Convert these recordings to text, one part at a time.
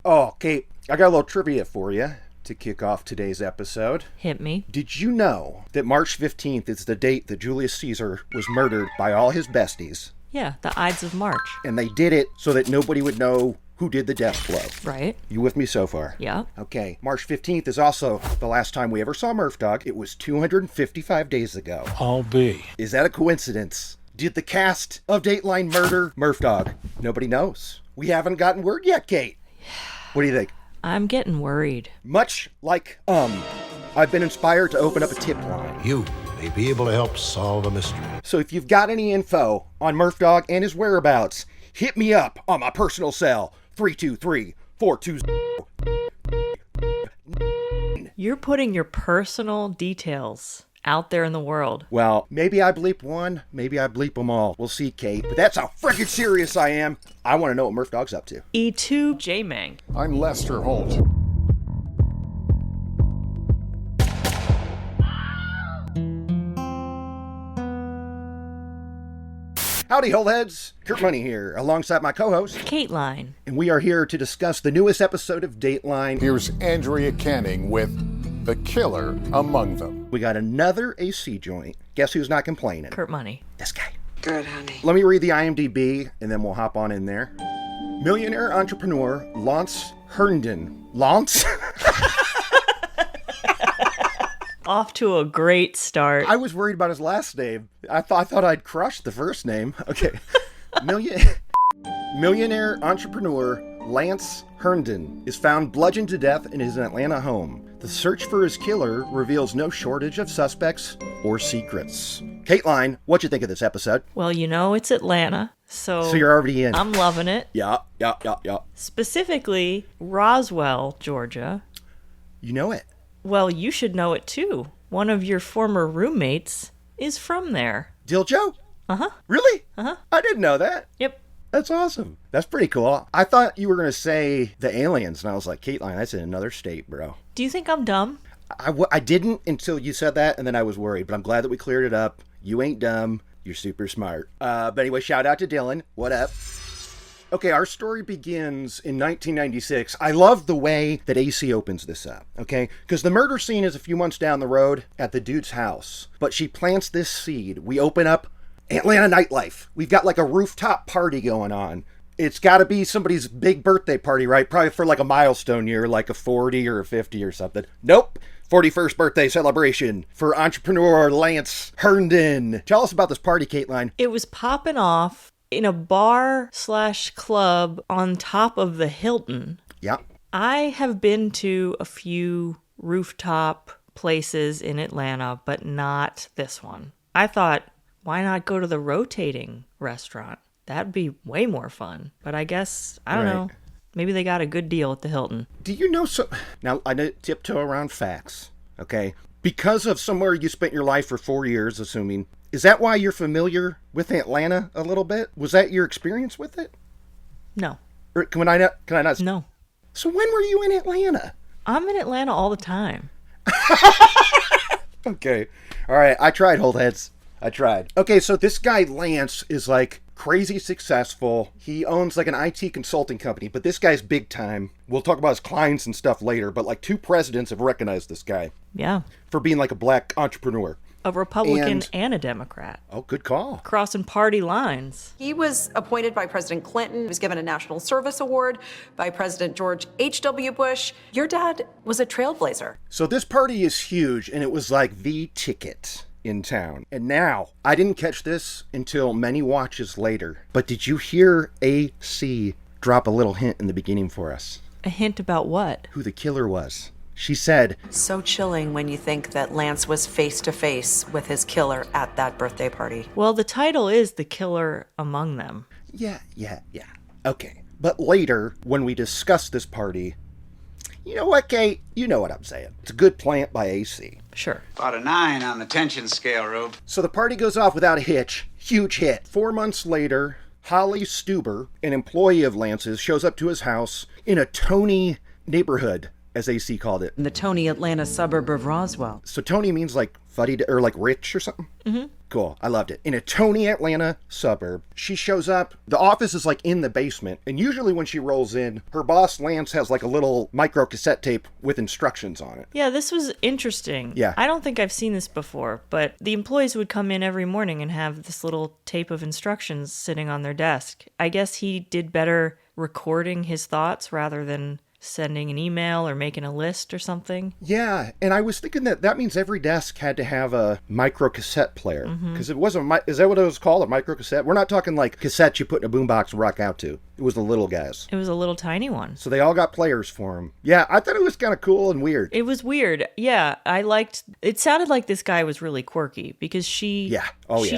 Oh, Kate, I got a little trivia for you to kick off today's episode. Hit me. Did you know that March 15th is the date that Julius Caesar was murdered by all his besties? Yeah, the Ides of March. And they did it so that nobody would know who did the death blow. Right. You with me so far? Yeah. Okay, March 15th is also the last time we ever saw Murphdog. It was 255 days ago. I'll be. Is that a coincidence? Did the cast of Dateline murder Murphdog? Nobody knows. We haven't gotten word yet, Kate. What do you think? I'm getting worried. Much like, I've been inspired to open up a tip line. You may be able to help solve a mystery. So if you've got any info on Murphdog and his whereabouts, hit me up on my personal cell, 323-420. You're putting your personal details out there in the world. Well, maybe I bleep one, maybe I bleep them all. We'll see, Kate. But that's how freaking serious I am. I want to know what Murphdog's up to. E2 J-Mang. I'm Lester Holt. Howdy, Holeheads. Kurt Money here, alongside my co-host, Kateline. and we are here to discuss the newest episode of Dateline. Here's Andrea Canning with The Killer Among Them. We got another AC joint. Guess who's not complaining? Kurt Money. This guy. Good, honey. Let me read the IMDb, and then we'll hop on in there. Millionaire entrepreneur Lance Herndon. Lance? Off to a great start. I was worried about his last name. I thought I'd crushed the first name. Okay. Millionaire entrepreneur Lance Herndon is found bludgeoned to death in his Atlanta home. The search for his killer reveals no shortage of suspects or secrets. Kateline, what'd you think of this episode? Well, you know, it's Atlanta, so You're already in. I'm loving it. Yeah. Specifically, Roswell, Georgia. You know it. Well, you should know it too. One of your former roommates is from there. Diljo? Uh-huh. Really? Uh-huh. I didn't know that. Yep. That's awesome. That's pretty cool. I thought you were going to say the aliens, and I was like, Kateline, that's in another state, bro. Do you think I'm dumb? I didn't until you said that, and then I was worried, but I'm glad that we cleared it up. You ain't dumb. You're super smart. But anyway, shout out to Dylan. What up? Okay, our story begins in 1996. I love the way that AC opens this up, okay? Because the murder scene is a few months down the road at the dude's house. But she plants this seed. We open up Atlanta nightlife. We've got like a rooftop party going on. It's got to be somebody's big birthday party, right? Probably for like a milestone year, like a 40 or a 50 or something. Nope. 41st birthday celebration for entrepreneur Lance Herndon. Tell us about this party, Kateline. It was popping off in a bar/club on top of the Hilton. Yeah. I have been to a few rooftop places in Atlanta, but not this one. I thought, why not go to the rotating restaurant? That'd be way more fun. But I guess, I don't know. Maybe they got a good deal at the Hilton. Do you know so? Now, I know tiptoe around facts, okay? Because of somewhere you spent your life for 4 years, assuming. Is that why you're familiar with Atlanta a little bit? Was that your experience with it? No. Or can I not? No. So when were you in Atlanta? I'm in Atlanta all the time. Okay. All right. I tried, Holdheads. I tried. Okay, so this guy, Lance, is like crazy successful. He owns like an IT consulting company, but this guy's big time. We'll talk about his clients and stuff later, but like 2 presidents have recognized this guy Yeah. for being like a black entrepreneur. A Republican And- and a Democrat. Oh, good call. Crossing party lines. He was appointed by President Clinton. He was given a National Service Award by President George H.W. Bush. Your dad was a trailblazer. So this party is huge, and it was like the ticket in town. And now, I didn't catch this until many watches later, but did you hear AC drop a little hint in the beginning for us? A hint about what? Who the killer was. She said, So chilling when you think that Lance was face to face with his killer at that birthday party. Well, the title is The Killer Among Them. yeah. Okay. But later, when we discuss this party, you know what, Kate? You know what I'm saying. It's a good plant by AC. Sure. About a 9 on the tension scale, Rube. So the party goes off without a hitch. Huge hit. 4 months later, Holly Stuber, an employee of Lance's, shows up to his house in a Tony neighborhood. as AC called it. In the Tony Atlanta suburb of Roswell. So Tony means like fuddy or like rich or something? Mm-hmm. Cool. I loved it. In a Tony Atlanta suburb, she shows up. The office is like in the basement. And usually when she rolls in, her boss, Lance, has like a little micro cassette tape with instructions on it. Yeah, this was interesting. Yeah. I don't think I've seen this before, but the employees would come in every morning and have this little tape of instructions sitting on their desk. I guess he did better recording his thoughts rather than sending an email or making a list or something. Yeah, and I was thinking that means every desk had to have a micro cassette player. Because it wasn't, is that what it was called, a micro cassette? We're not talking like cassettes you put in a boombox and rock out to. It was the little guys. It was a little tiny one. So they all got players for them. Yeah, I thought it was kind of cool and weird. It was weird. Yeah, I liked, it sounded like this guy was really quirky because she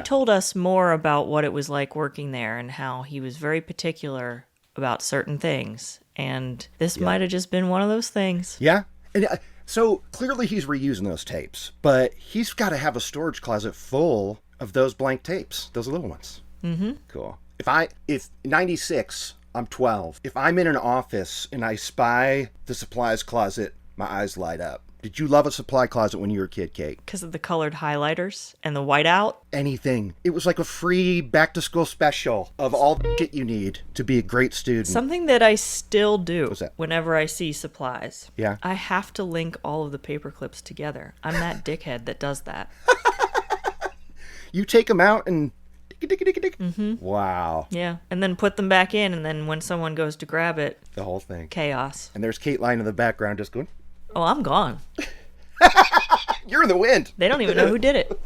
told us more about what it was like working there and how he was very particular about certain things. And this might have just been one of those things. Yeah. And so clearly he's reusing those tapes, but he's got to have a storage closet full of those blank tapes, those little ones. Mm-hmm. Cool. If 96, I'm 12. If I'm in an office and I spy the supplies closet, my eyes light up. Did you love a supply closet when you were a kid, Kate? Because of the colored highlighters and the whiteout? Anything. It was like a free back-to-school special of all the shit you need to be a great student. Something that I still do What's that? whenever I see supplies. Yeah. I have to link all of the paper clips together. I'm that dickhead that does that. You take them out and... Mm-hmm. Wow. Yeah. And then put them back in, and then when someone goes to grab it... The whole thing. Chaos. And there's Kateline in the background just going... Oh, I'm gone. You're in the wind. They don't even know who did it.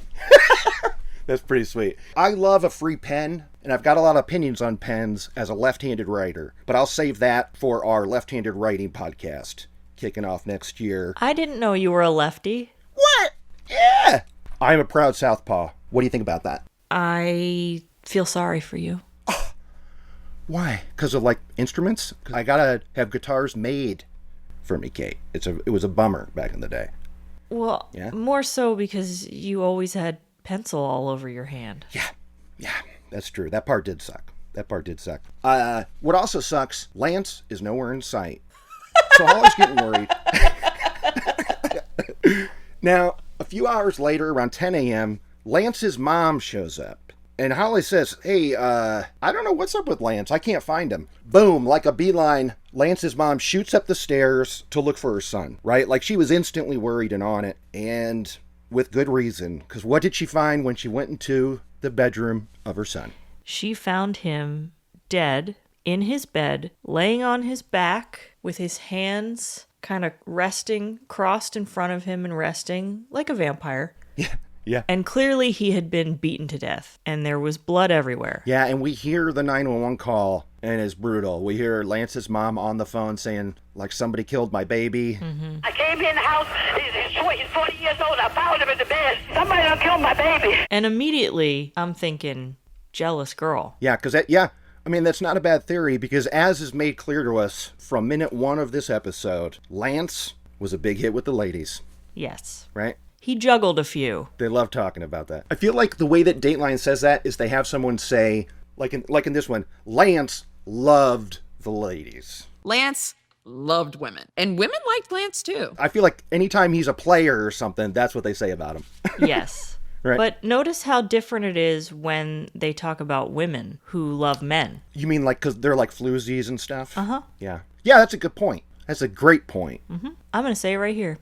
That's pretty sweet. I love a free pen, and I've got a lot of opinions on pens as a left-handed writer, but I'll save that for our left-handed writing podcast kicking off next year. I didn't know you were a lefty. What? Yeah! I'm a proud southpaw. What do you think about that? I feel sorry for you. Why? Because of, like, instruments? 'Cause I gotta have guitars made for me, Kate. It was a bummer back in the day. Well, Yeah? more so because you always had pencil all over your hand. Yeah, that's true. That part did suck. What also sucks, Lance is nowhere in sight. So Holly's getting worried. Now, a few hours later, around 10 a.m., Lance's mom shows up. And Holly says, hey, I don't know what's up with Lance. I can't find him. Boom, like a beeline, Lance's mom shoots up the stairs to look for her son, right? Like she was instantly worried and on it. And with good reason. Because what did she find when she went into the bedroom of her son? She found him dead in his bed, laying on his back with his hands kind of resting, crossed in front of him and resting like a vampire. Yeah. And clearly he had been beaten to death, and there was blood everywhere. Yeah, and we hear the 911 call, and it's brutal. We hear Lance's mom on the phone saying, like, somebody killed my baby. Mm-hmm. I came in the house, he's 40 years old, I found him in the bed. Somebody done killed my baby. And immediately, I'm thinking, jealous girl. Yeah, because I mean, that's not a bad theory, because as is made clear to us from minute one of this episode, Lance was a big hit with the ladies. Yes. Right? He juggled a few. They love talking about that. I feel like the way that Dateline says that is they have someone say, like in this one, Lance loved the ladies. Lance loved women. And women liked Lance too. I feel like anytime he's a player or something, that's what they say about him. Yes. Right. But notice how different it is when they talk about women who love men. You mean like because they're like floozies and stuff? Uh-huh. Yeah. Yeah, that's a good point. That's a great point. Mm-hmm. I'm going to say it right here.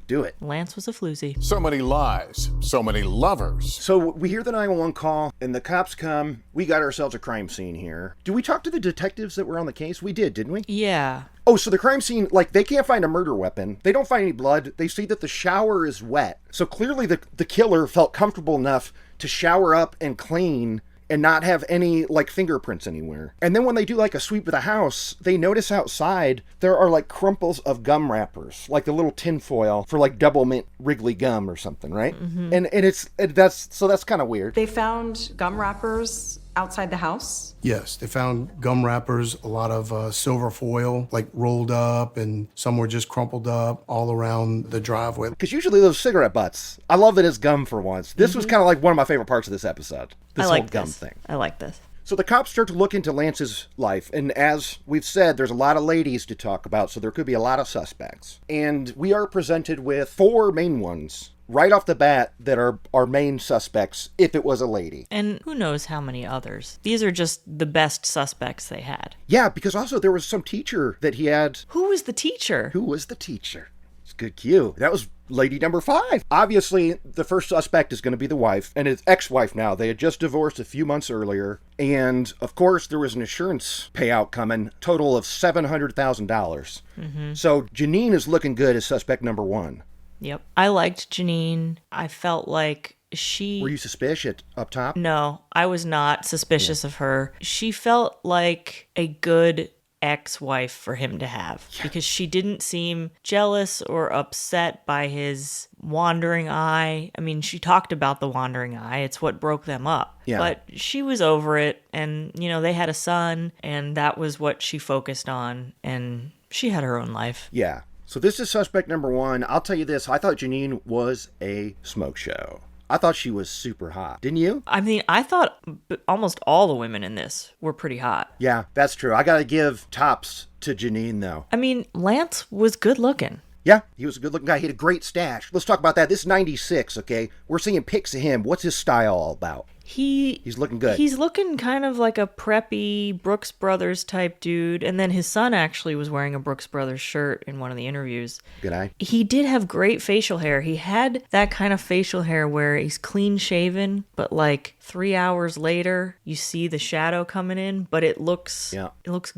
Do it. Lance was a floozy. So many lies, so many lovers. So we hear the 911 call, and the cops come. We got ourselves a crime scene here. Did we talk to the detectives that were on the case? We did, didn't we? Yeah. Oh, so the crime scene, like, they can't find a murder weapon. They don't find any blood. They see that the shower is wet. So clearly the killer felt comfortable enough to shower up and clean and not have any, like, fingerprints anywhere. And then when they do, like, a sweep of the house, they notice outside there are, like, crumples of gum wrappers, like the little tin foil for, like, double mint Wrigley gum or something, right? Mm-hmm. And that's kind of weird. They found gum wrappers outside the house. Yes, they found gum wrappers, a lot of silver foil, like rolled up, and some were just crumpled up all around the driveway. Because usually those cigarette butts, I love it as gum for once. This was kind of like one of my favorite parts of this episode. This I like whole gum this. thing. I like this. So the cops start to look into Lance's life, and as we've said, there's a lot of ladies to talk about, so there could be a lot of suspects. And we are presented with 4 main ones right off the bat that are our main suspects if it was a lady. And who knows how many others. These are just the best suspects they had. Yeah, because also there was some teacher that he had. Who was the teacher? Who was the teacher? It's a good cue. That was lady number 5. Obviously, the first suspect is going to be the wife, and his ex-wife now. They had just divorced a few months earlier, and of course there was an insurance payout coming, total of $700,000. So Janine is looking good as suspect number 1. Yep. I liked Janine. I felt like Were you suspicious up top? No, I was not suspicious of her. She felt like a good ex-wife for him to have because she didn't seem jealous or upset by his wandering eye. I mean, she talked about the wandering eye. It's what broke them up. Yeah. But she was over it, and, you know, they had a son, and that was what she focused on, and she had her own life. Yeah. So this is suspect number 1. I'll tell you this. I thought Janine was a smoke show. I thought she was super hot. Didn't you? I mean, I thought almost all the women in this were pretty hot. Yeah, that's true. I got to give tops to Janine, though. I mean, Lance was good looking. Yeah, he was a good-looking guy. He had a great stash. Let's talk about that. This is 96, okay? We're seeing pics of him. What's his style all about? He's looking good. He's looking kind of like a preppy Brooks Brothers type dude. And then his son actually was wearing a Brooks Brothers shirt in one of the interviews. Good eye. He did have great facial hair. He had that kind of facial hair where he's clean shaven, but like 3 hours later, you see the shadow coming in, but it looks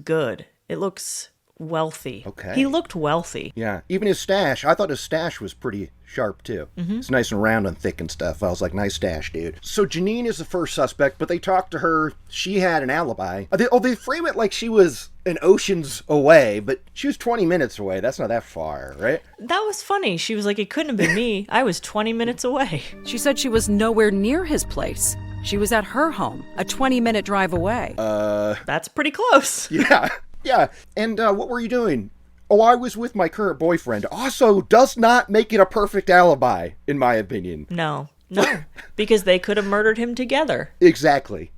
good. It looks wealthy. Okay. He looked wealthy. Yeah. Even his stash. I thought his stash was pretty sharp, too. It's nice and round and thick and stuff. I was like, nice stash, dude. So Janine is the first suspect, but they talked to her. She had an alibi. They frame it like she was an oceans away, but she was 20 minutes away. That's not that far, right? That was funny. She was like, it couldn't have been me. I was 20 minutes away. She said she was nowhere near his place. She was at her home, a 20-minute drive away. That's pretty close. Yeah. Yeah. And what were you doing? Oh, I was with my current boyfriend. Also, does not make it a perfect alibi, in my opinion. No, because they could have murdered him together. Exactly.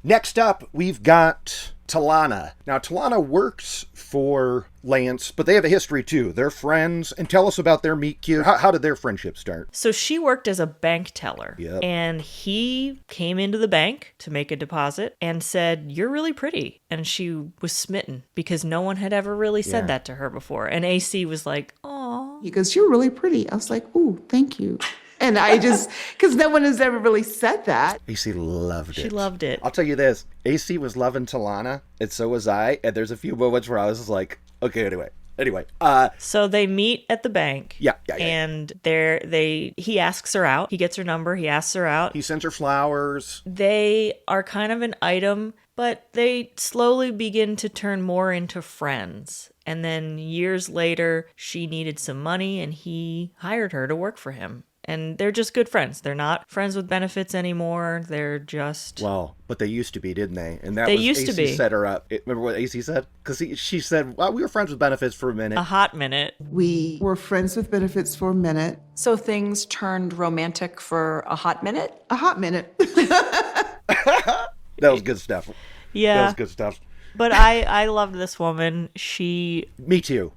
Next up, we've got Talana. Now, Talana works for Lance, but they have a history too. They're friends. And tell us about their meet cute. How did their friendship start? So she worked as a bank teller. Yep. And he came into the bank to make a deposit and said, "You're really pretty." And she was smitten because no one had ever really said that to her before. And AC was like, "Aw." He goes, "You're really pretty." I was like, "Ooh, thank you." And I just, because no one has ever really said that. AC loved it. She loved it. I'll tell you this. AC was loving Talana, and so was I. And there's a few moments where I was just like, okay, anyway. So they meet at the bank. Yeah. And he asks her out. He gets her number. He asks her out. He sends her flowers. They are kind of an item, but they slowly begin to turn more into friends. And then years later, she needed some money, and he hired her to work for him. And they're just good friends. They're not friends with benefits anymore. They're just... Well, but they used to be, didn't they? And that they was used AC to be. Set her up. Remember what AC said? Because she said, well, we were friends with benefits for a minute. A hot minute. We were friends with benefits for a minute. So things turned romantic for a hot minute? A hot minute. That was good stuff. Yeah. That was good stuff. But I loved this woman. Me too.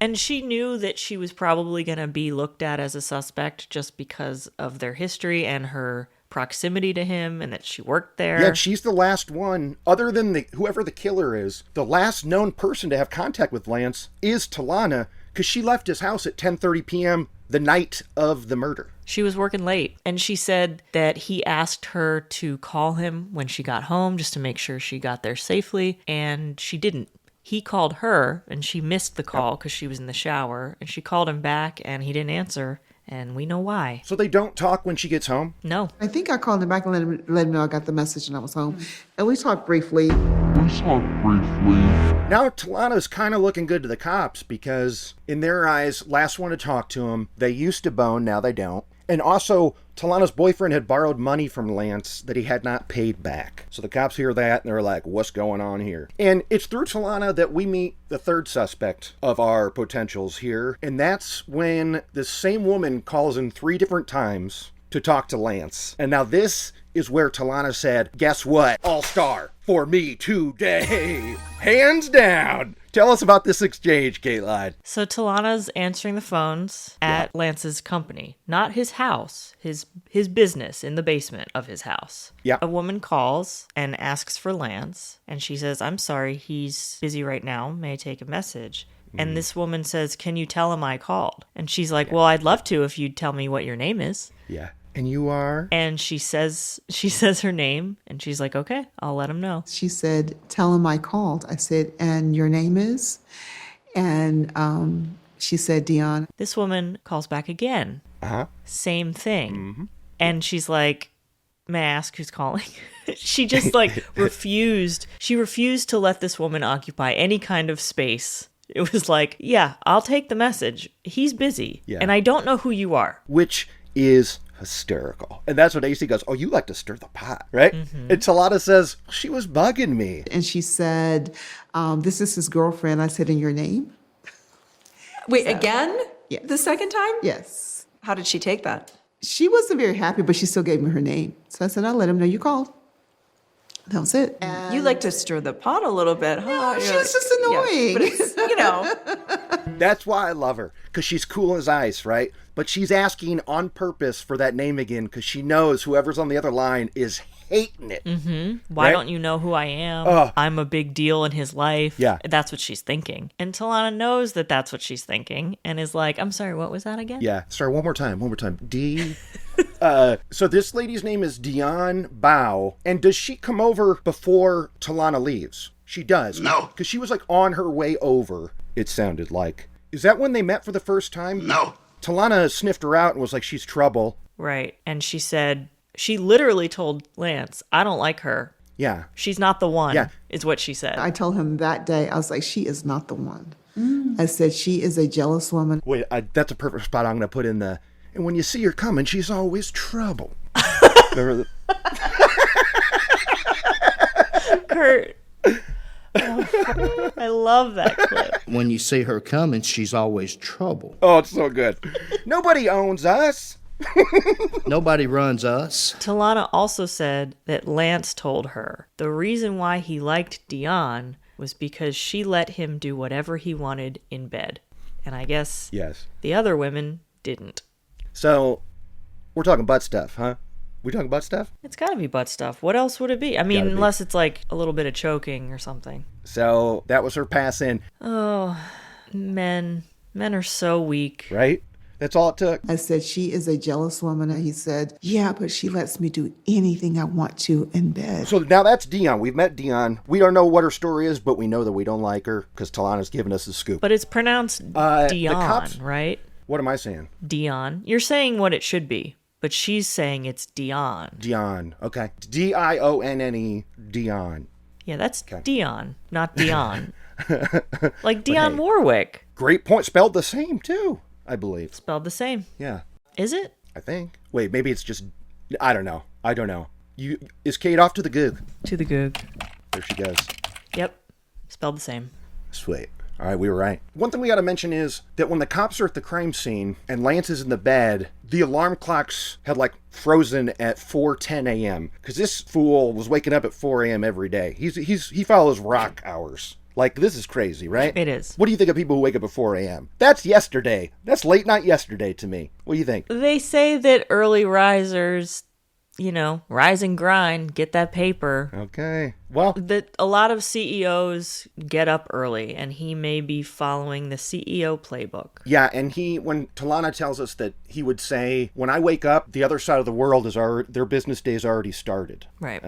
And she knew that she was probably going to be looked at as a suspect just because of their history and her proximity to him and that she worked there. Yeah, she's the last one, other than whoever the killer is, the last known person to have contact with Lance is Talana, because she left his house at 10:30 p.m. the night of the murder. She was working late, and she said that he asked her to call him when she got home just to make sure she got there safely, and she didn't. He called her, and she missed the call because she was in the shower, and she called him back, and he didn't answer, and we know why. So they don't talk when she gets home? No. I think I called him back and let him know I got the message and I was home. And we talked briefly. Now Talana's kind of looking good to the cops because, in their eyes, last one to talk to him, they used to bone, now they don't. And also, Talana's boyfriend had borrowed money from Lance that he had not paid back. So the cops hear that and they're like, what's going on here? And it's through Talana that we meet the third suspect of our potentials here. And that's when the same woman calls in 3 different times to talk to Lance. And now this is where Talana said, guess what? All-star for me today. Hands down. Tell us about this exchange, Kateline. So Talana's answering the phones at Lance's company, not his house, his business in the basement of his house. Yeah. A woman calls and asks for Lance, and she says, I'm sorry, he's busy right now. May I take a message? And this woman says, can you tell him I called? And she's like, well, I'd love to if you'd tell me what your name is. Yeah. And you are? And she says her name, and she's like, okay, I'll let him know. She said, tell him I called. I said, and your name is? And she said, Dion. This woman calls back again. Uh-huh. Same thing. And she's like, may I ask who's calling? She just refused. She refused to let this woman occupy any kind of space. It was like, yeah, I'll take the message. He's busy. Yeah. And I don't know who you are. Which is hysterical. And that's when AC goes, oh, you like to stir the pot, right? And Talana says, she was bugging me. And she said, this is his girlfriend. I said, in your name? Wait, again? Yes. The second time? Yes. How did she take that? She wasn't very happy, but she still gave me her name. So I said, I'll let him know you called. That was it. And You like to stir the pot a little bit, huh? she was just annoying. Yeah, but it's, That's why I love her, because she's cool as ice, right? But she's asking on purpose for that name again, because she knows whoever's on the other line is hating it. Why don't you know who I am? I'm a big deal in his life. Yeah. That's what she's thinking. And Talana knows that that's what she's thinking and is like, I'm sorry, what was that again? Yeah. Sorry, one more time. D. So this lady's name is Dion Bao. And does she come over before Talana leaves? She does. No. Because she was on her way over, it sounded like. Is that when they met for the first time? No. Talana sniffed her out and was like, she's trouble. Right. And she said, she literally told Lance, I don't like her. Yeah. She's not the one, Yeah. is what she said. I told him that day, I was like, she is not the one. I said, she is a jealous woman. Wait, that's a perfect spot I'm going to put in the, and when you see her coming, she's always trouble. Remember Kurt. Oh, I love that clip. When you see her coming, she's always trouble. Oh, it's so good. Nobody owns us. Nobody runs us. Talana also said that Lance told her the reason why he liked Dion was because she let him do whatever he wanted in bed. And I guess Yes. the other women didn't. So, we're talking butt stuff, huh? We talking butt stuff? It's gotta be butt stuff. What else would it be? I mean, Gotta be. unless it's like a little bit of choking or something. So, that was her pass in, Oh, men. Men are so weak. right? That's all it took. I said, she is a jealous woman. And he said, yeah, but she lets me do anything I want to in bed. So now that's Dion. We've met Dion. We don't know what her story is, but we know that we don't like her because Talana's given us the scoop. But it's pronounced the Dion, cops- right? What am I saying? Dion. You're saying what it should be, but she's saying it's Dion. Dion. Okay. Dionne. Dion. Yeah, that's Dion, not Dion. Like Dionne Warwick. Great point. Spelled the same, too, I believe. Spelled the same. Yeah, Is it? I think. Wait, maybe it's just... I don't know. Is Kate off to the goog? To the goog. There she goes. Yep. Spelled the same. Sweet. All right, we were right. One thing we got to mention is that when the cops are at the crime scene and Lance is in the bed, the alarm clocks had frozen at 4:10 a.m. because this fool was waking up at 4 a.m. every day. He follows rock hours. This is crazy, right? It is. What do you think of people who wake up at 4 a.m.? That's yesterday. That's late night yesterday to me. What do you think? They say that early risers, rise and grind, get that paper. Okay. Well, That a lot of CEOs get up early, and he may be following the CEO playbook. yeah, and when Talana tells us that he would say, when I wake up, the other side of the world their business day's already started. Right.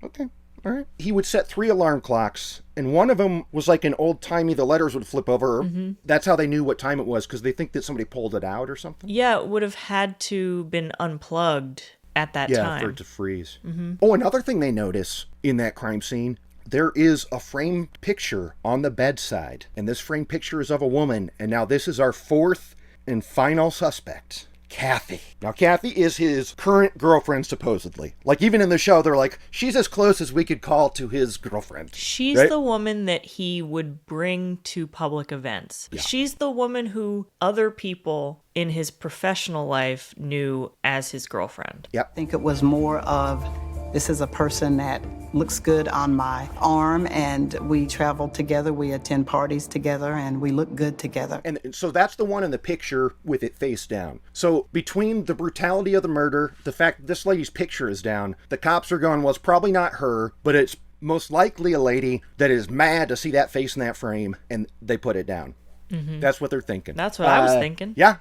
Okay. All right. He would set 3 alarm clocks, and one of them was like an old-timey, the letters would flip over. Mm-hmm. That's how they knew what time it was, because they think that somebody pulled it out or something. Yeah, it would have had to been unplugged at that Yeah, time. for it to freeze. Mm-hmm. Oh, another thing they notice in that crime scene, there is a framed picture on the bedside, and this framed picture is of a woman, and now this is our 4th and final suspect. Kathy. Now, Kathy is his current girlfriend, supposedly. Like, even in the show, they're like, she's as close as we could call to his girlfriend. She's right? the woman that he would bring to public events. Yeah. She's the woman who other people in his professional life knew as his girlfriend. Yep. I think it was more of, this is a person that looks good on my arm, and we travel together, we attend parties together, and we look good together. And so that's the one in the picture with it face down. So between the brutality of the murder, the fact that this lady's picture is down, the cops are going, well, it's probably not her, but it's most likely a lady that is mad to see that face in that frame, and they put it down. Mm-hmm. That's what they're thinking. That's what I was thinking. Yeah,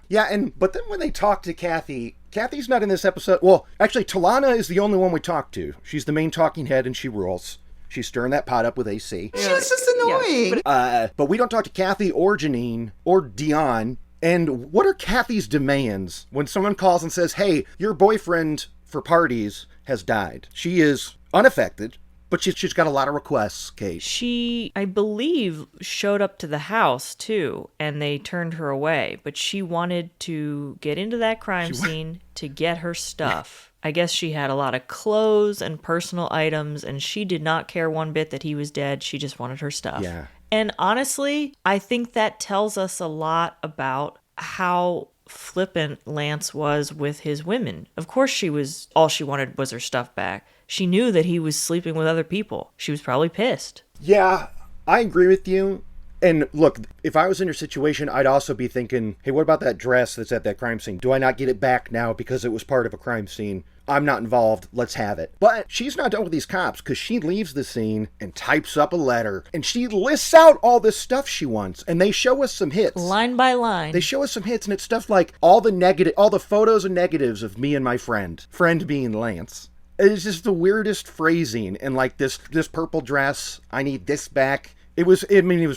but then when they talk to Kathy, Kathy's not in this episode. Well, actually, Talana is the only one we talk to. She's the main talking head, and she rules. She's stirring that pot up with AC. She's just annoying. But we don't talk to Kathy or Janine or Dion. And what are Kathy's demands when someone calls and says, hey, your boyfriend for parties has died? She is unaffected. But she's got a lot of requests, Kate. She, I believe, showed up to the house, too, and they turned her away. But she wanted to get into that crime scene to get her stuff. I guess she had a lot of clothes and personal items, and she did not care one bit that he was dead. She just wanted her stuff. Yeah. And honestly, I think that tells us a lot about how flippant Lance was with his women. Of course, all she wanted was her stuff back. She knew that he was sleeping with other people. She was probably pissed. Yeah, I agree with you. And look, if I was in your situation, I'd also be thinking, hey, what about that dress that's at that crime scene? Do I not get it back now because it was part of a crime scene? I'm not involved. Let's have it. But she's not done with these cops because she leaves the scene and types up a letter. And she lists out all this stuff she wants. And they show us some hits. Line by line. They show us some hits, and it's stuff like all the photos and negatives of me and my friend. Friend being Lance. It's just the weirdest phrasing. And like this purple dress, I need this back. It was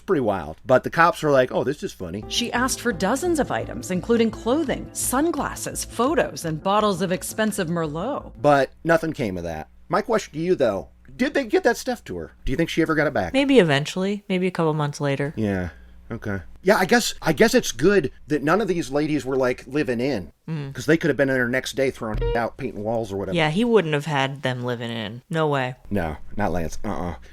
pretty wild. But the cops are like, oh, this is funny. She asked for dozens of items, including clothing, sunglasses, photos, and bottles of expensive Merlot. But nothing came of that. My question to you, though, did they get that stuff to her? Do you think she ever got it back? Maybe eventually. Maybe a couple months later. Yeah. Okay. Yeah, I guess it's good that none of these ladies were like living in, because they could have been in there next day throwing out, painting walls or whatever. Yeah, he wouldn't have had them living in. No way. No, not Lance.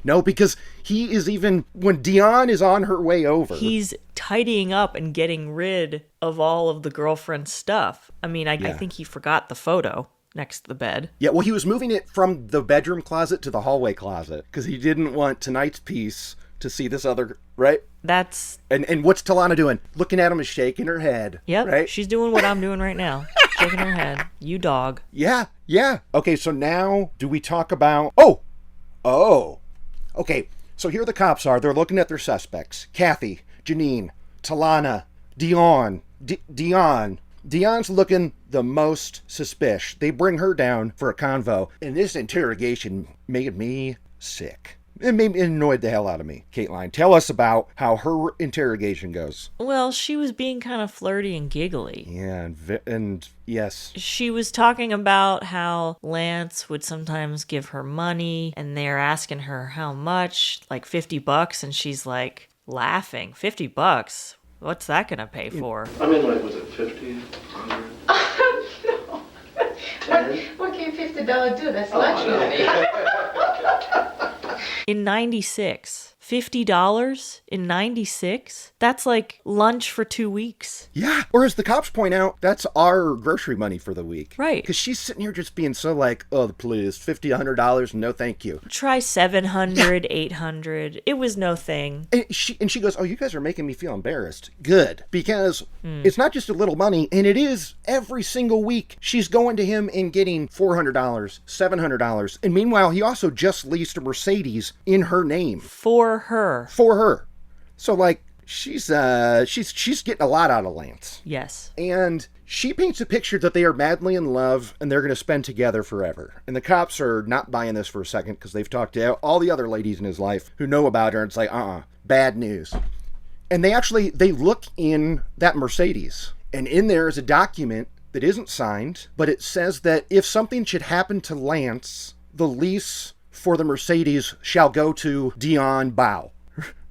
No, because he is when Dion is on her way over. He's tidying up and getting rid of all of the girlfriend's stuff. I mean, I think he forgot the photo next to the bed. Yeah, well, he was moving it from the bedroom closet to the hallway closet because he didn't want tonight's piece to see this other, right? That's... And what's Talana doing? Looking at him and shaking her head. Yep, right? She's doing what I'm doing right now. Shaking her head. You dog. Yeah. Okay, so now do we talk about... Oh. Okay, so here the cops are. They're looking at their suspects. Kathy, Janine, Talana, Dion. Dion's looking the most suspicious. They bring her down for a convo, and this interrogation made me sick. It annoyed the hell out of me. Kateline, tell us about how her interrogation goes. Well, she was being kind of flirty and giggly. Yeah, and yes. She was talking about how Lance would sometimes give her money, and they're asking her how much, like $50, and she's like laughing. $50? What's that gonna pay for? I mean, like, was it 50, 100? No. What can $50 do? That's lunch money. In 96, $50 in 96? That's like lunch for 2 weeks. Yeah. Or as the cops point out, that's our grocery money for the week. Right. Because she's sitting here just being so like, oh, please, $50, $100, no thank you. Try $700, $800. It was no thing. And she goes, oh, you guys are making me feel embarrassed. Good. Because it's not just a little money, and it is every single week. She's going to him and getting $400, $700. And meanwhile, he also just leased a Mercedes in her name. For her. So like she's getting a lot out of Lance. Yes. And she paints a picture that they are madly in love and they're going to spend together forever. And the cops are not buying this for a second because they've talked to all the other ladies in his life who know about her, and it's like, bad news. And they look in that Mercedes, and in there is a document that isn't signed, but it says that if something should happen to Lance, the lease for the Mercedes shall go to Dion Bao.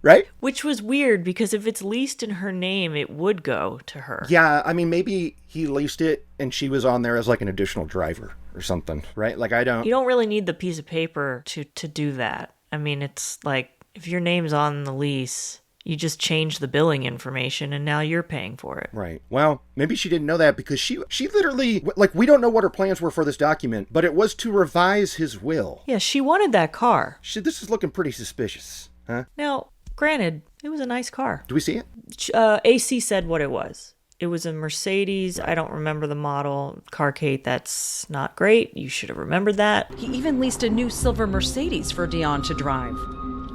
right? Which was weird because if it's leased in her name, it would go to her. Yeah, I mean, maybe he leased it and she was on there as like an additional driver or something, right? Like, I don't... You don't really need the piece of paper to do that. I mean, it's like, if your name's on the lease, you just change the billing information and now you're paying for it. Right. Well, maybe she didn't know that because she literally, like, we don't know what her plans were for this document, but it was to revise his will. Yeah, she wanted that car. This is looking pretty suspicious, huh? Now, granted, it was a nice car. Do we see it? AC said what it was. It was a Mercedes. I don't remember the model. Car Kate, that's not great. You should have remembered that. He even leased a new silver Mercedes for Dion to drive.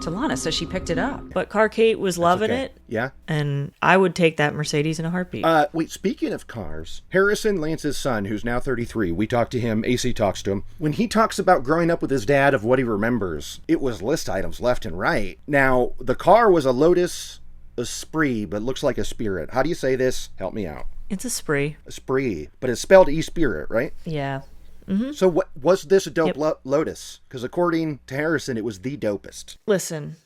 Talana says she picked it up. But Car Kate was loving it. Yeah. And I would take that Mercedes in a heartbeat. Wait, speaking of cars, Harrison, Lance's son, who's now 33, we talked to him, AC talks to him. When he talks about growing up with his dad of what he remembers, it was list items left and right. Now, the car was a Lotus Esprit, but looks like a Spirit. How do you say this? Help me out. It's a Spree. Esprit, but it's spelled E-Spirit, right? Yeah. Mm-hmm. So what was this a dope Lotus? Because according to Harrison, it was the dopest. Listen.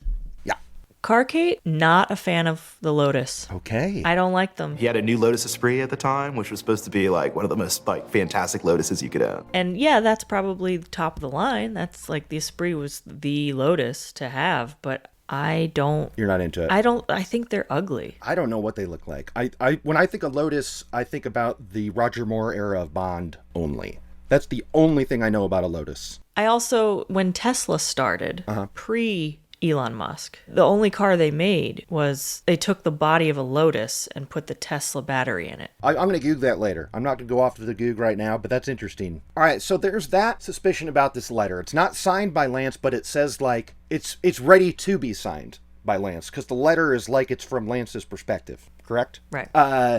Yeah. Car Kate, not a fan of the Lotus. Okay. I don't like them. He had a new Lotus Esprit at the time, which was supposed to be like one of the most like fantastic Lotuses you could own. And yeah, that's probably the top of the line. That's like the Esprit was the Lotus to have, but I don't... You're not into it? I think they're ugly. I don't know what they look like. I when I think of Lotus, I think about the Roger Moore era of Bond only. That's the only thing I know about a Lotus. I also, when Tesla started, pre-Elon Musk, the only car they made was they took the body of a Lotus and put the Tesla battery in it. I'm going to Goog that later. I'm not going to go off to the Goog right now, but that's interesting. All right, so there's that suspicion about this letter. It's not signed by Lance, but it says like it's ready to be signed by Lance because the letter is like it's from Lance's perspective. Correct? Right.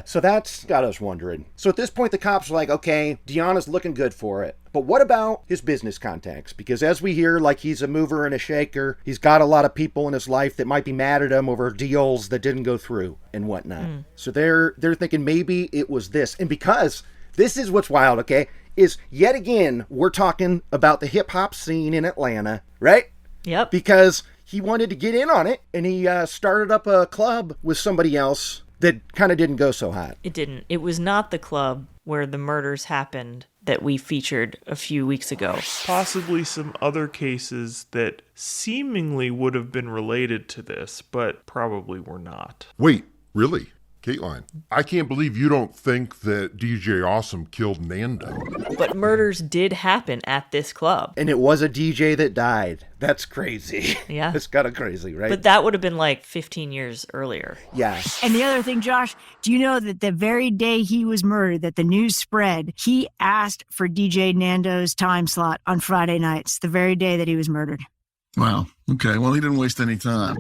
So that's got us wondering. So at this point, the cops are like, okay, Deanna's looking good for it. But what about his business contacts? Because as we hear, like, he's a mover and a shaker. He's got a lot of people in his life that might be mad at him over deals that didn't go through and whatnot. So they're thinking maybe it was this. And because this is what's wild, okay, is yet again, we're talking about the hip hop scene in Atlanta, right? Yep. Because he wanted to get in on it and he started up a club with somebody else that kind of didn't go so hot. It didn't. It was not the club where the murders happened that we featured a few weeks ago. Possibly some other cases that seemingly would have been related to this, but probably were not. Wait, really? Kateline, I can't believe you don't think that DJ Awesome killed Nando. But murders did happen at this club. And it was a DJ that died. That's crazy. Yeah. It's kind of crazy, right? But that would have been like 15 years earlier. Yeah. And the other thing, Josh, do you know that the very day he was murdered, that the news spread, he asked for DJ Nando's time slot on Friday nights, the very day that he was murdered. Wow. Okay. Well, he didn't waste any time.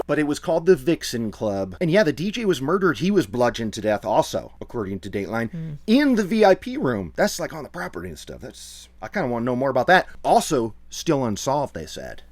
But it was called the Vixen Club. And yeah, the DJ was murdered. He was bludgeoned to death also, according to Dateline, in the VIP room. That's like on the property and stuff. I kind of want to know more about that. Also, still unsolved, they said.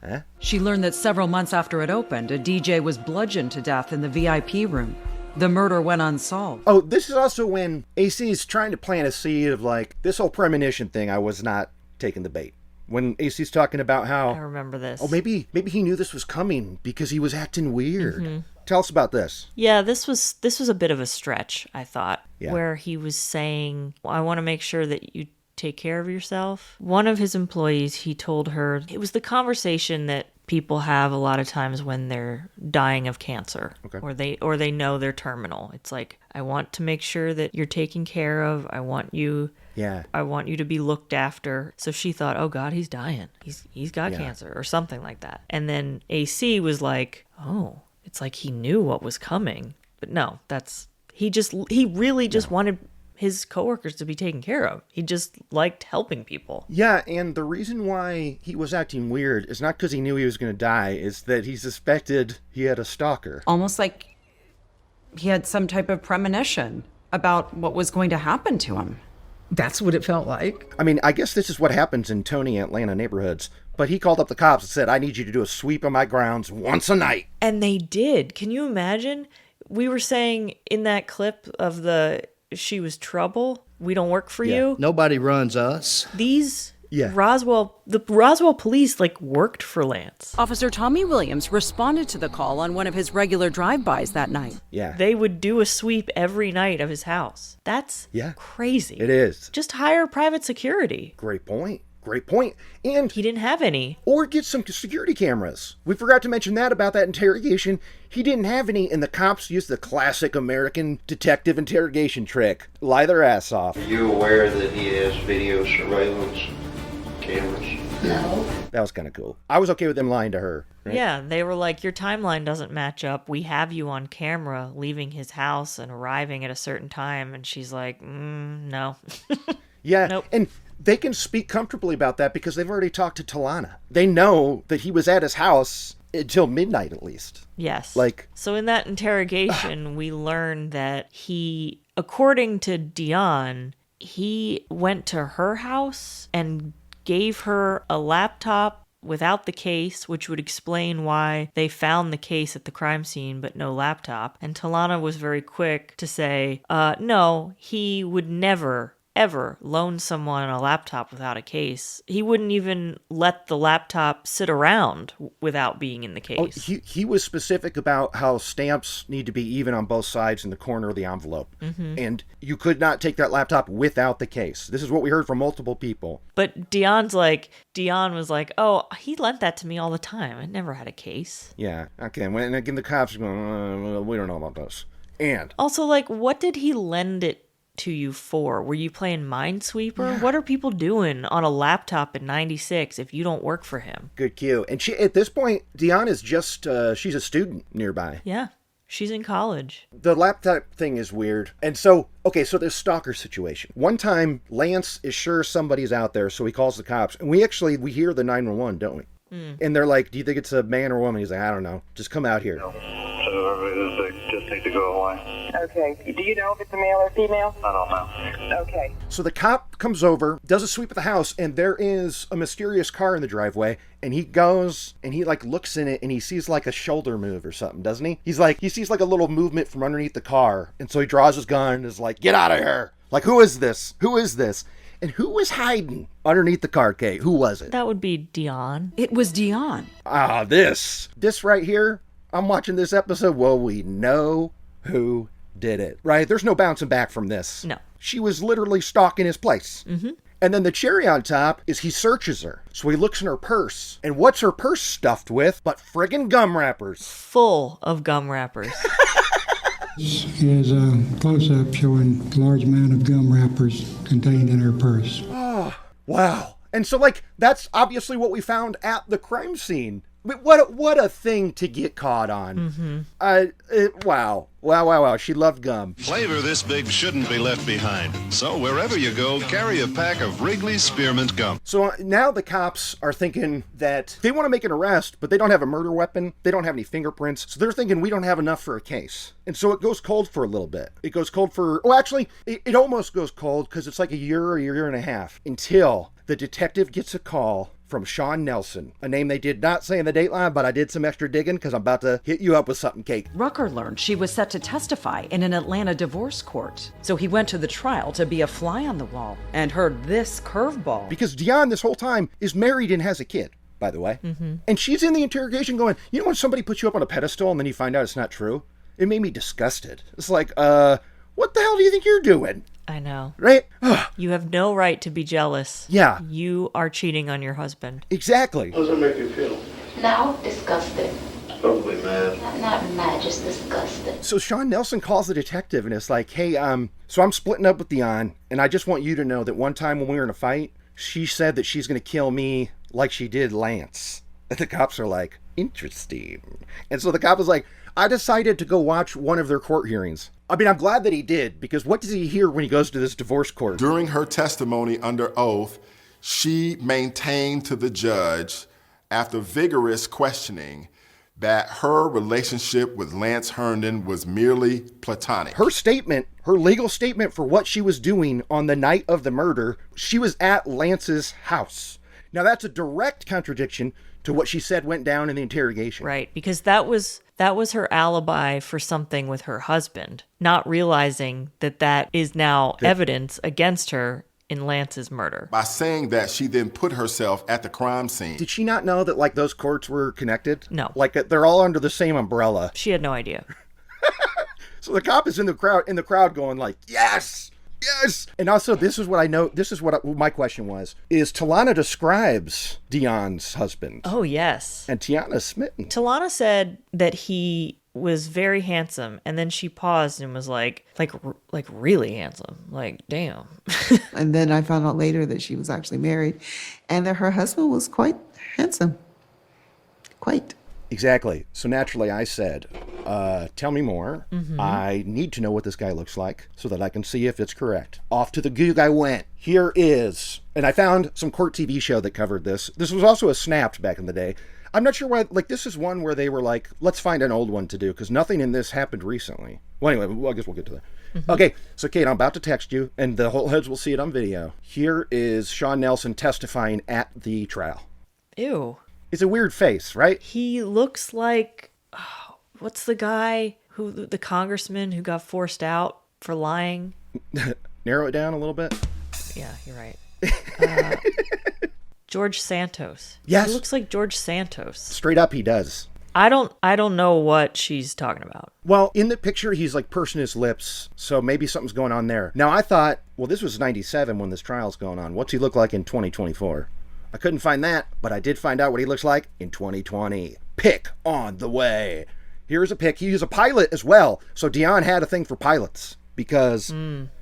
Huh? She learned that several months after it opened, a DJ was bludgeoned to death in the VIP room. The murder went unsolved. Oh, this is also when AC is trying to plant a seed of like, this whole premonition thing, I was not taking the bait. When AC's talking about how... I remember this. Oh, maybe he knew this was coming because he was acting weird. Tell us about this. Yeah, this was a bit of a stretch, I thought, Yeah. where he was saying, I want to make sure that you take care of yourself. One of his employees, he told her, it was the conversation that people have a lot of times when they're dying of cancer, or they know they're terminal. It's like, I want to make sure that you're taken care of. I want you to be looked after. So she thought, oh God, he's dying. He's got cancer or something like that. And then AC was like, oh, it's like he knew what was coming. But no, he really just wanted his coworkers to be taken care of. He just liked helping people. Yeah, and the reason why he was acting weird is not because he knew he was going to die, is that he suspected he had a stalker. Almost like he had some type of premonition about what was going to happen to him. That's what it felt like. I mean, I guess this is what happens in Tony Atlanta neighborhoods. But he called up the cops and said, I need you to do a sweep of my grounds once a night. And they did. Can you imagine? We were saying in that clip of she was trouble. We don't work for you. Nobody runs us. These Yeah. the Roswell police, worked for Lance. Officer Tommy Williams responded to the call on one of his regular drive-bys that night. Yeah. They would do a sweep every night of his house. That's crazy. It is. Just hire private security. Great point. Great point. And he didn't have any. Or get some security cameras. We forgot to mention that about that interrogation. He didn't have any, and the cops used the classic American detective interrogation trick. Lie their ass off. Are you aware that he has video surveillance cameras? No. That was kind of cool. I was okay with them lying to her. Right? Yeah, they were like, your timeline doesn't match up. We have you on camera leaving his house and arriving at a certain time. And she's like, no. Yeah, nope. And they can speak comfortably about that because they've already talked to Talana. They know that he was at his house until midnight at least. Yes. So in that interrogation, we learned that he, according to Dion, he went to her house and gave her a laptop without the case, which would explain why they found the case at the crime scene but no laptop. And Talana was very quick to say, no, he would never ever loan someone a laptop without a case. He wouldn't even let the laptop sit around without being in the case. Oh, he was specific about how stamps need to be even on both sides in the corner of the envelope. Mm-hmm. And you could not take that laptop without the case. This is what we heard from multiple people. But Dion was like, oh, he lent that to me all the time. It never had a case. Yeah. Okay. And again, the cops are going, we don't know about this. And also, what did he lend it to you for? Were you playing Minesweeper? Yeah. What are people doing on a laptop in 96 if you don't work for him? Good cue. And she, at this point, Dion is just, she's a student nearby. Yeah. She's in college. The laptop thing is weird. And so this stalker situation. One time, Lance is sure somebody's out there, so he calls the cops. And we hear the 911, don't we? And they're like, do you think it's a man or woman? He's like, I don't know. Just come out here. No. So everybody just need to go away. Okay. Do you know if it's a male or female? I don't know. Okay. So the cop comes over, does a sweep of the house, and there is a mysterious car in the driveway. And he goes and he looks in it and he sees a shoulder move or something, doesn't he? He sees a little movement from underneath the car. And so he draws his gun and is like, get out of here. Who is this? Who is this? And who was hiding underneath the car, Kate? Who was it? That would be Dion. It was Dion. This right here. I'm watching this episode. Well, we know who did it, right? There's no bouncing back from this. No. She was literally stalking his place. Mm-hmm. And then the cherry on top is he searches her. So he looks in her purse. And what's her purse stuffed with but friggin' gum wrappers? Full of gum wrappers. This is a close-up showing a large amount of gum wrappers contained in her purse. Oh, wow. And so, that's obviously what we found at the crime scene. What a thing to get caught on. Mm-hmm. Wow. She loved gum. Flavor this big shouldn't be left behind. So wherever you go, carry a pack of Wrigley's Spearmint Gum. So now the cops are thinking that they want to make an arrest, but they don't have a murder weapon. They don't have any fingerprints. So they're thinking we don't have enough for a case. And so it goes cold for a little bit. It goes cold for, it almost goes cold because it's a year or a year and a half until the detective gets a call from Sean Nelson, a name they did not say in the Dateline, but I did some extra digging because I'm about to hit you up with something, Kate. Rucker learned she was set to testify in an Atlanta divorce court. So he went to the trial to be a fly on the wall and heard this curveball. Because Dion this whole time is married and has a kid, by the way. Mm-hmm. And she's in the interrogation going, you know when somebody puts you up on a pedestal and then you find out it's not true? It made me disgusted. It's what the hell do you think you're doing? I know. Right? You have no right to be jealous. Yeah. You are cheating on your husband. Exactly. How does that make you feel? Now, disgusted. Probably mad. Not mad, just disgusted. So Sean Nelson calls the detective and it's like, hey, so I'm splitting up with Dion, and I just want you to know that one time when we were in a fight, she said that she's going to kill me like she did Lance. And the cops are like, interesting. And so the cop is like, I decided to go watch one of their court hearings. I mean, I'm glad that he did, because what does he hear when he goes to this divorce court? During her testimony under oath, she maintained to the judge, after vigorous questioning, that her relationship with Lance Herndon was merely platonic. Her statement, her legal statement for what she was doing on the night of the murder, she was at Lance's house. Now, that's a direct contradiction to what she said went down in the interrogation. Right, because that was her alibi for something with her husband, not realizing that is now evidence against her in Lance's murder. By saying that, she then put herself at the crime scene. Did she not know that, like, those courts were connected? No. Like, they're all under the same umbrella. She had no idea. So the cop is in the crowd going like, yes, yes. And also, this is what I know. This is what my question was, is Talana describes Dion's husband. Oh, yes. And Tiana's smitten. Talana said that he was very handsome, and then she paused and was like really handsome. Like, damn. And then I found out later that she was actually married and that her husband was quite handsome. Quite. Exactly. So naturally I said, tell me more. Mm-hmm. I need to know what this guy looks like so that I can see if it's correct. Off to the Goog I went. Here is, and I found some court TV show that covered this. This was also a Snapped back in the day. I'm not sure why, like, this is one where they were like, let's find an old one to do, because nothing in this happened recently. Well, anyway, I guess we'll get to that. Mm-hmm. Okay, so Kate, I'm about to text you, and the whole heads will see it on video. Here is Sean Nelson testifying at the trial. Ew. It's a weird face, right? He looks like, what's the guy the congressman who got forced out for lying? Narrow it down a little bit. Yeah, you're right. George Santos. Yes. He looks like George Santos. Straight up, he does. I don't know what she's talking about. Well, in the picture, he's like pursing his lips, so maybe something's going on there. Now, I thought, well, this was 97 when this trial's going on. What's he look like in 2024? I couldn't find that, but I did find out what he looks like in 2020. Pick on the way. Here's a pic. He was a pilot as well, so Dion had a thing for pilots because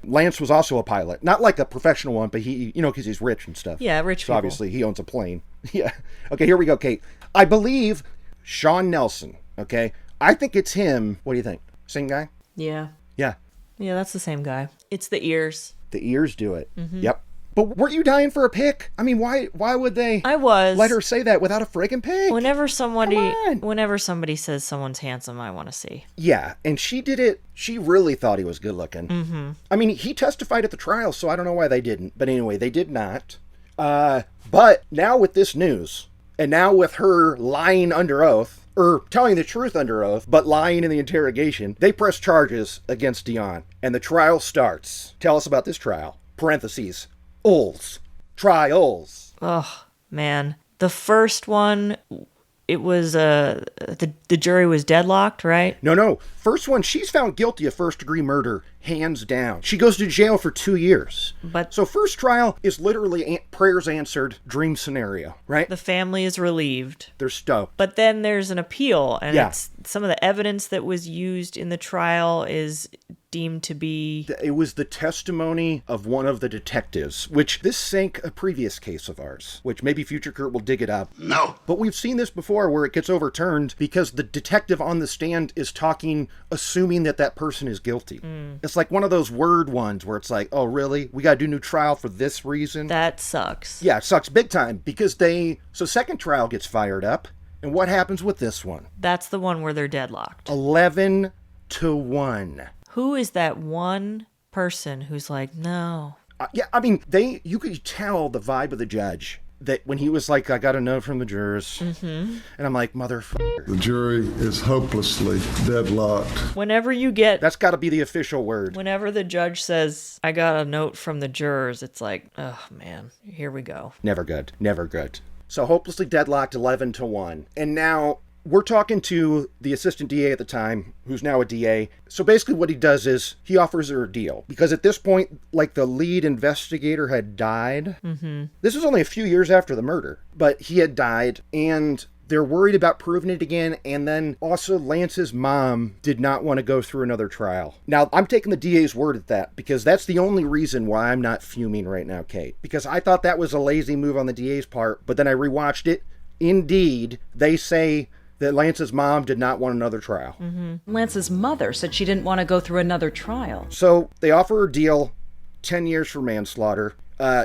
Lance was also a pilot. Not like a professional one, but he, because he's rich and stuff. Yeah, rich people. Obviously, he owns a plane. Yeah. Okay, here we go, Kate. I believe Sean Nelson, okay? I think it's him. What do you think? Same guy? Yeah. Yeah. Yeah, that's the same guy. It's the ears. The ears do it. Mm-hmm. Yep. But weren't you dying for a pic? I mean, why would they I was. let her say that without a friggin' pic? Whenever somebody says someone's handsome, I want to see. Yeah, and she did it. She really thought he was good looking. Mm-hmm. I mean, he testified at the trial, so I don't know why they didn't. But anyway, they did not. But now with this news, and now with her lying under oath, or telling the truth under oath, but lying in the interrogation, they press charges against Dion. And the trial starts. Tell us about this trial. Parentheses. Trials. Oh, man. The first one, it was, the jury was deadlocked, right? No. First one, she's found guilty of first-degree murder, hands down. She goes to jail for 2 years. So first trial is literally prayers answered, dream scenario, right? The family is relieved. They're stoked. But then there's an appeal, and it's some of the evidence that was used in the trial is deemed to be... It was the testimony of one of the detectives, which this sank a previous case of ours, which maybe future Kurt will dig it up. No. But we've seen this before where it gets overturned because the detective on the stand is talking, assuming that person is guilty. It's like one of those word ones where it's like, oh, really? We got to do new trial for this reason? That sucks. Yeah, it sucks big time because so second trial gets fired up. And what happens with this one? That's the one where they're deadlocked. 11-1. Who is that one person who's like, no? Yeah, I mean, you could tell the vibe of the judge that when he was like, I got a note from the jurors. Mm-hmm. And I'm like, motherfucker. The jury is hopelessly deadlocked. Whenever you get... That's got to be the official word. Whenever the judge says, I got a note from the jurors, it's like, oh, man, here we go. Never good. Never good. So hopelessly deadlocked 11-1. And now... we're talking to the assistant DA at the time, who's now a DA. So basically what he does is he offers her a deal. Because at this point, like, the lead investigator had died. Mm-hmm. This was only a few years after the murder. But he had died, and they're worried about proving it again. And then also Lance's mom did not want to go through another trial. Now, I'm taking the DA's word at that, because that's the only reason why I'm not fuming right now, Kate. Because I thought that was a lazy move on the DA's part, but then I rewatched it. Indeed, they say that Lance's mom did not want another trial. Mm-hmm. Lance's mother said she didn't want to go through another trial. So they offer her a deal, 10 years for manslaughter.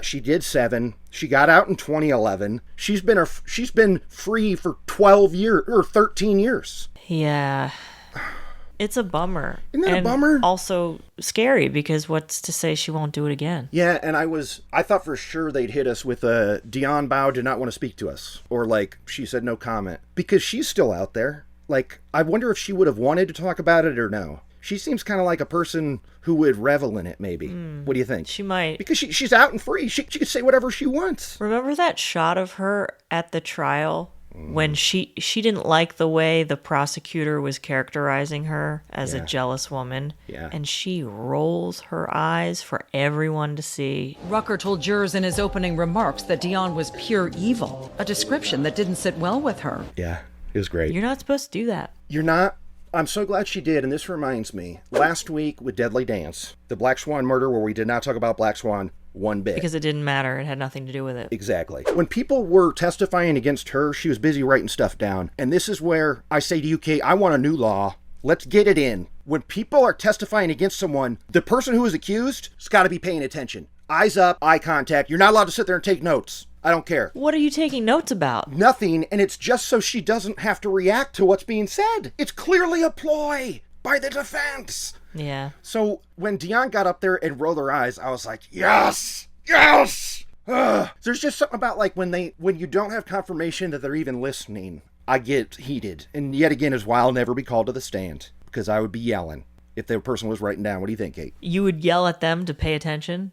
She did 7. She got out in 2011. She's been free for 12 years or 13 years. Yeah. It's a bummer. Isn't that a bummer? Also scary because what's to say she won't do it again? Yeah, and I thought for sure they'd hit us with a Dion Bao did not want to speak to us. Or like, she said no comment. Because she's still out there. Like, I wonder if she would have wanted to talk about it or no. She seems kind of like a person who would revel in it, maybe. What do you think? She might. Because she's out and free. She can say whatever she wants. Remember that shot of her at the trial when she didn't like the way the prosecutor was characterizing her as a jealous woman? Yeah. And she rolls her eyes for everyone to see. Rucker told jurors in his opening remarks that Dion was pure evil, a description that didn't sit well with her. Yeah, it was great. You're not supposed to do that. You're not? I'm so glad she did, and this reminds me. Last week with Deadly Dance, the Black Swan murder where we did not talk about Black Swan one bit. Because it didn't matter. It had nothing to do with it. Exactly. When people were testifying against her, she was busy writing stuff down. And this is where I say to you, Kate, I want a new law. Let's get it in. When people are testifying against someone, the person who is accused has got to be paying attention. Eyes up, eye contact. You're not allowed to sit there and take notes. I don't care. What are you taking notes about? Nothing, and it's just so she doesn't have to react to what's being said. It's clearly a ploy by the defense. Yeah. So when Dion got up there and rolled her eyes, I was like, yes! Yes! Ugh. There's just something about like when you don't have confirmation that they're even listening, I get heated. And yet again is why I'll never be called to the stand, because I would be yelling if the person was writing down. What do you think, Kate? You would yell at them to pay attention?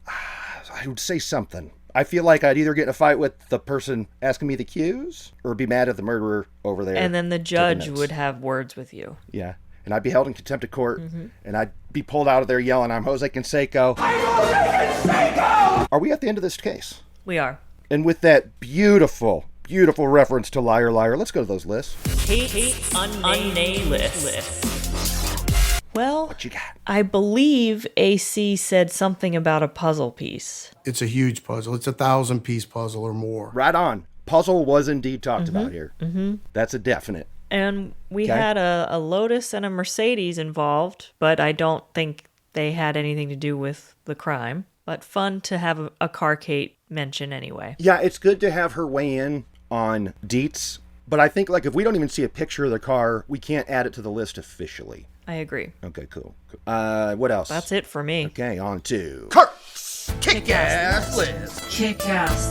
I would say something. I feel like I'd either get in a fight with the person asking me the cues or be mad at the murderer over there. And then the judge would have words with you. Yeah. And I'd be held in contempt of court, and I'd be pulled out of there yelling, I'm Jose Canseco. I'm Jose Canseco! Are we at the end of this case? We are. And with that beautiful, beautiful reference to Liar Liar, let's go to those lists. Kate's unnamed list. Well, what you got? I believe AC said something about a puzzle piece. It's a huge puzzle. It's a 1,000-piece puzzle or more. Right on. Puzzle was indeed talked about here. That's a definite. And we had a Lotus and a Mercedes involved, but I don't think they had anything to do with the crime. But fun to have a car Kate mention anyway. Yeah, it's good to have her weigh in on deets. But I think like if we don't even see a picture of the car, we can't add it to the list officially. I agree. Okay, cool. What else? That's it for me. Okay, on to Kurt's Kick-Ass List. Kick-Ass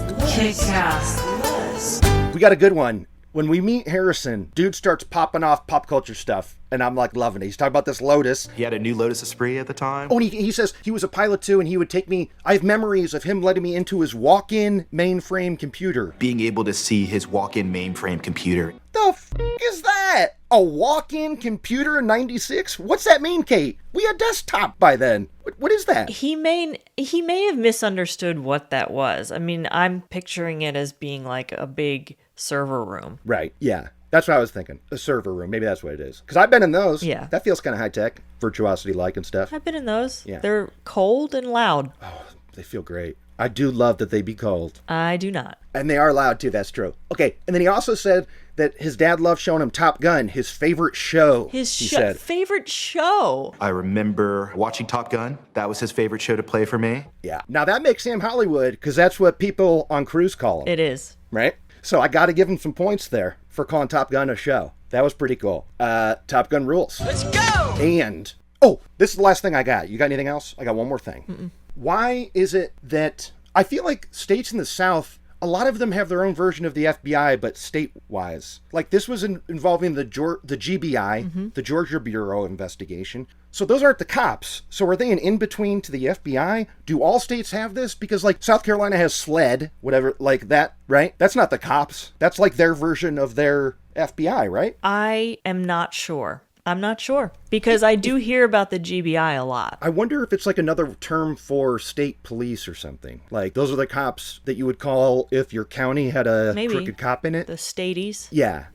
List. We got a good one. When we meet Harrison, dude starts popping off pop culture stuff, and I'm like loving it. He's talking about this Lotus. He had a new Lotus Esprit at the time. Oh, and he says he was a pilot too, and he would take me. I have memories of him letting me into his walk-in mainframe computer. Being able to see his walk-in mainframe computer. The f*** is that? A walk-in computer in '96? What's that mean, Kate? We had desktop by then. What is that? He may have misunderstood what that was. I mean, I'm picturing it as being like a big server room. Right, yeah. That's what I was thinking. A server room. Maybe that's what it is. Because I've been in those. Yeah. That feels kind of high-tech. Virtuosity-like and stuff. I've been in those. Yeah. They're cold and loud. Oh, they feel great. I do love that they be cold. I do not. And they are loud, too. That's true. Okay, and then he also said that his dad loved showing him Top Gun, his favorite show. Favorite show? I remember watching Top Gun. That was his favorite show to play for me. Yeah. Now, that makes him Hollywood, because that's what people on cruise call him. It is. Right? So I got to give him some points there for calling Top Gun a show. That was pretty cool. Top Gun rules. Let's go! And, oh, this is the last thing I got. You got anything else? I got one more thing. Why is it that I feel like states in the South, a lot of them have their own version of the FBI, but state-wise. Like this was involving the GBI, the Georgia Bureau investigation. So those aren't the cops. So are they an in-between to the FBI? Do all states have this? Because like South Carolina has SLED, whatever, like that, right? That's not the cops. That's like their version of their FBI, right? I am not sure. I'm not sure. Because I do hear about the GBI a lot. I wonder if it's like another term for state police or something. Like those are the cops that you would call if your county had a crooked cop in it. The staties. Yeah.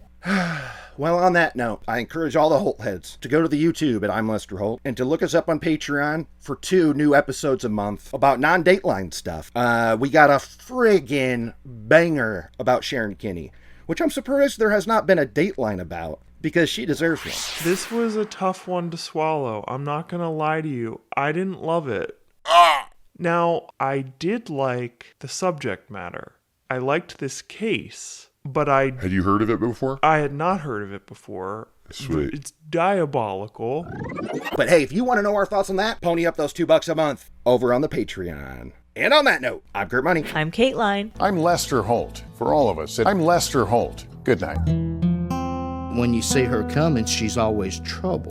Well, on that note, I encourage all the Holt heads to go to the YouTube at I'm Lester Holt and to look us up on Patreon for 2 new episodes a month about non-Dateline stuff. We got a friggin' banger about Sharon Kinney, which I'm surprised there has not been a Dateline about. Because she deserves one. This was a tough one to swallow. I'm not going to lie to you. I didn't love it. Now, I did like the subject matter. I liked this case, but Had you heard of it before? I had not heard of it before. Sweet. It's diabolical. But hey, if you want to know our thoughts on that, pony up those $2 a month over on the Patreon. And on that note, I'm Kurt Money. I'm Kateline. I'm Lester Holt. For all of us, I'm Lester Holt. Good night. When you see her coming, she's always trouble.